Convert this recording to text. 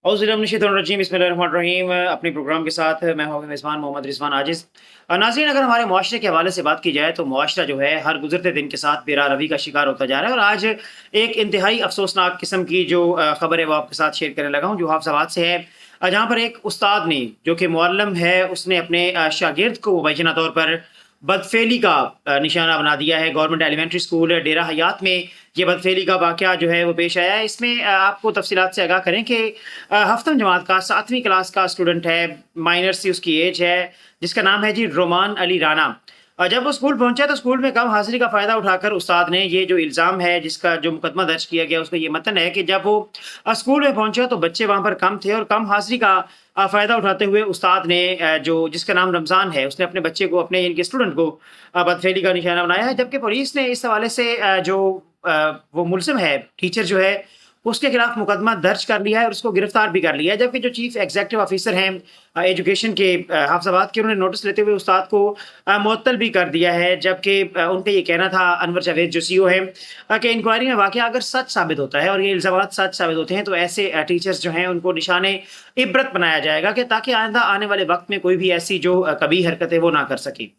औज़ुबिल्लाहिमिनश्शैतानिर्रजीम बिस्मिल्लाहिर्रहमानिर्रहीम। अपने प्रोग्राम के साथ मैं हूँ मेज़बान मोहम्मद रिज़वान आजिज़। नाज़रीन, अगर हमारे मुआशरे के हवाले से बात की जाए तो मुआशरा जो है हर गुज़रते दिन के साथ बेरारवी का शिकार होता जा रहा है, और आज एक इंतहाई अफ़सोसनाक किस्म की जो ख़बर है वो आपके साथ शेयर करने लगा हूँ, जो हाफ़िज़ाबाद से है। जहाँ पर एक उस्ताद ने, जो कि मुअल्लिम है, उसने अपने शागिर्द को मुबैय्यना तौर पर बदफ़ेली का निशाना बना दिया है। गवर्नमेंट एलिमेंट्री स्कूल डेरा हयात में ये बदफ़ेली का वाक़या जो है वो पेश आया है। इसमें आपको तफ़सीलात से आगाह करें कि हफ़्तम जमात का 7वीं क्लास का स्टूडेंट है, माइनर सी उसकी एज है, जिसका नाम है जी रोमान अली राना। जब वो स्कूल पहुंचा तो स्कूल में कम हाज़िरी का फ़ायदा उठाकर उस्ताद ने ये जो इल्ज़ाम है, जिसका जो मुकदमा दर्ज किया गया, उसका ये मतन है कि जब वो स्कूल में पहुंचा तो बच्चे वहाँ पर कम थे, और कम हाज़िरी का फ़ायदा उठाते हुए उस्ताद ने जो जिसका नाम रमज़ान है, उसने अपने बच्चे को, अपने इनके स्टूडेंट को बदफ़ेली का निशाना बनाया है। जबकि पुलिस ने इस हवाले से वो मुलज़िम है, टीचर जो है, उसके खिलाफ मुकदमा दर्ज कर लिया है और उसको गिरफ्तार भी कर लिया है। जबकि जो चीफ एग्जीक्यूटिव ऑफिसर हैं एजुकेशन के हाफिजाबाद के, उन्होंने नोटिस लेते हुए उस्ताद को मुअत्तल भी कर दिया है। जबकि उनका ये कहना था, अनवर जावेद जो सीईओ हैं, कि इंक्वायरी में वाक़या अगर सच साबित होता है और ये इल्ज़ामात सच साबित होते हैं तो ऐसे टीचर्स जो हैं उनको निशाने इबरत बनाया जाएगा, कि ताकि आइंदा आने वाले वक्त में कोई भी ऐसी जो कबीह हरकत है वो ना कर सके।